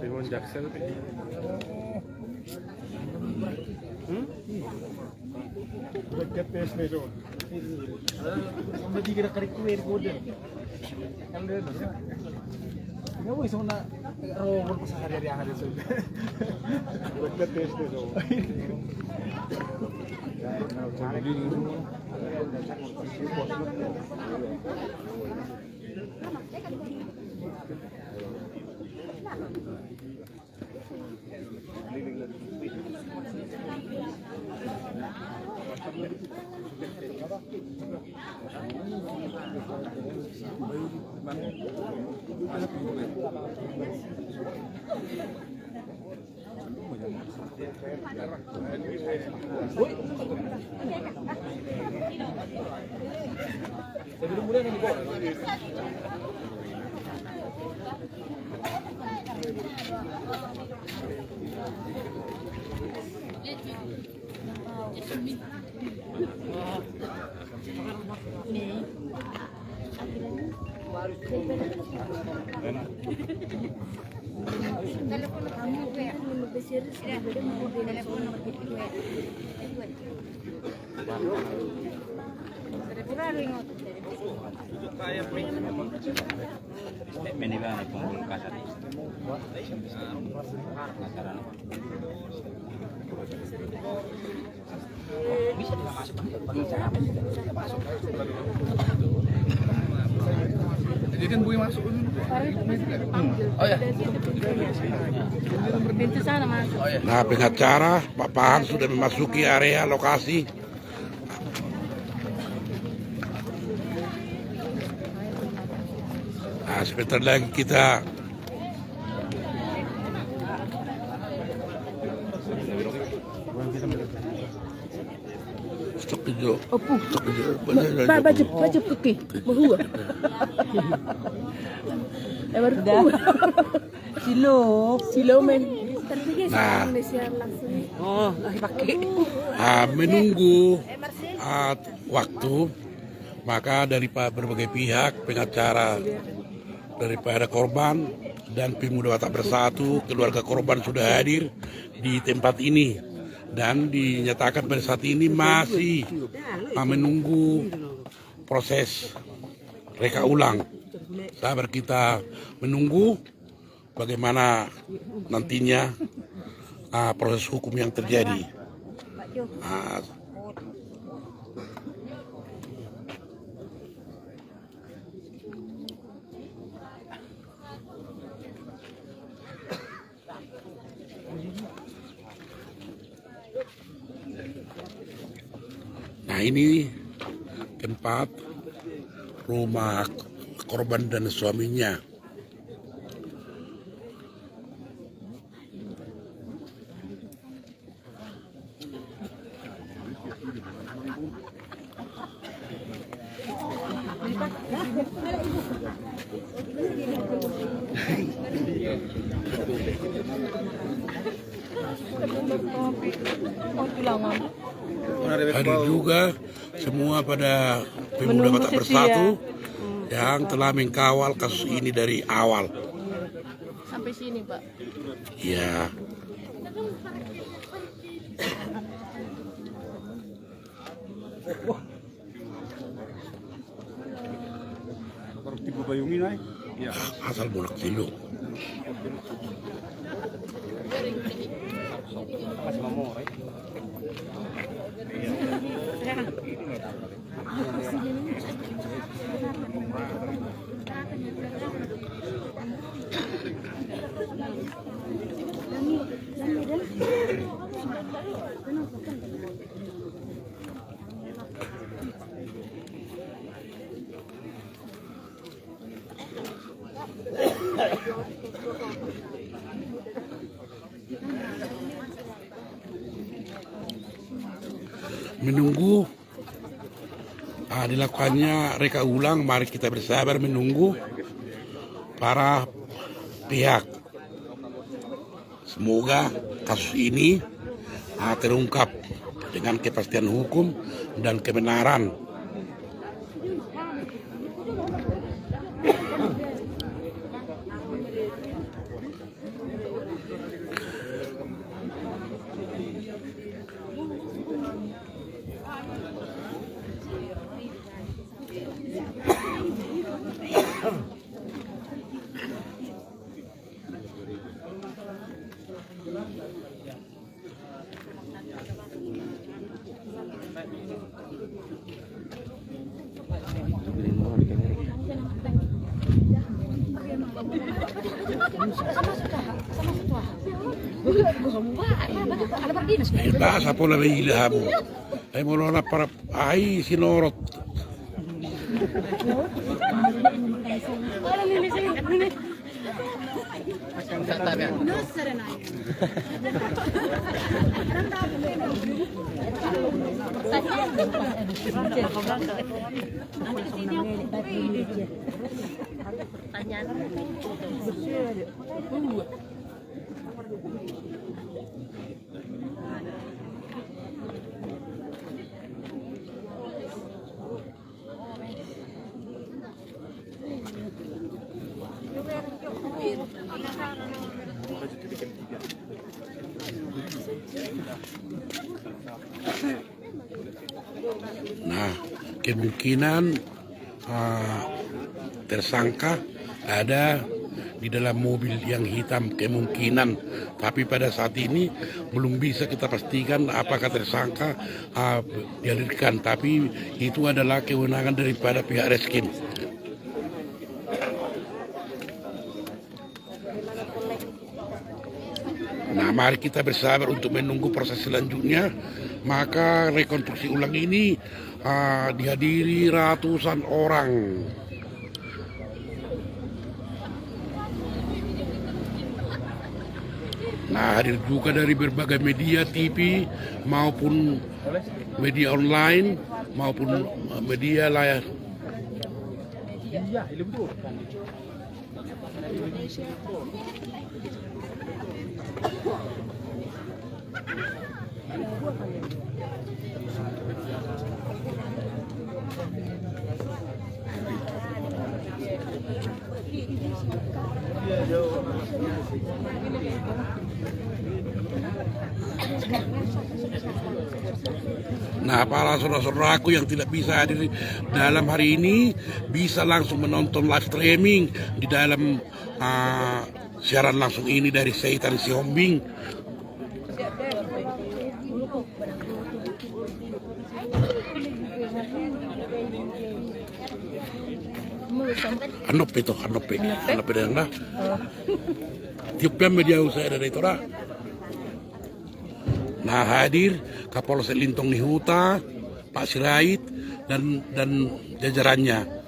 Dewan Jaksel. Dekat PSB itu. Sampai dikira karik kue kode. Kan dia bisa. Ya wis sana robot sehari-hari yang ada sudah. Dekat PSB itu. Telepon kamu kayak besar sudah beda mau telepon nomor gitu ya. Telepon ringot. Meniba penghulu kasar. Bisa tidak masuk pakai cara apa? Tidak masuk. Jadi kan boleh masuk dulu. Oh ya. Pintu sana masuk. Nah, pengacara Pak Pahan sudah memasuki area lokasi. Nah, sebentar lagi kita stok hijau. Stok hijau. Baju putih. Bahua. Silo men. Nah, Oh, pakai. menunggu waktu, maka dari berbagai pihak, pengacara daripada korban dan Pemuda Batak Bersatu, keluarga korban sudah hadir di tempat ini dan dinyatakan pada saat ini masih menunggu proses reka ulang. Sahabat kita menunggu bagaimana nantinya proses hukum yang terjadi. Nah, ini tempat rumah korban dan suaminya. Hadir juga semua pada Pemuda Batak Bersatu yang telah mengkawal kasus ini dari awal. Sampai sini, Pak. Ya. Kalau tiba bayungin ay. Ya. Asal bolak tilu. Masih mau menunggu dilakukannya reka ulang. Mari kita bersabar menunggu para pihak. Semoga kasus ini terungkap dengan kepastian hukum dan kebenaran. Bahasa pola ilhamu. Ay mo na para ay sinorot. Nah, kemungkinan tersangka ada di dalam mobil yang hitam, kemungkinan, tapi pada saat ini belum bisa kita pastikan apakah tersangka dihadirkan, tapi itu adalah kewenangan daripada pihak Reskim. Nah, mari kita bersabar untuk menunggu proses selanjutnya. Maka rekonstruksi ulang ini dihadiri ratusan orang. Nah, hadir juga dari berbagai media TV maupun media online maupun media layar. Iya, itu betul. Nah, para saudara-saudaraku yang tidak bisa hadir dalam hari ini bisa langsung menonton live streaming di dalam siaran langsung ini dari Seitan Sihombing. Anope dan dah. Tiupnya media usaha dari itu dah. Nah, hadir Kapolsek Lintong Nihuta, Pak Sirait dan jajarannya.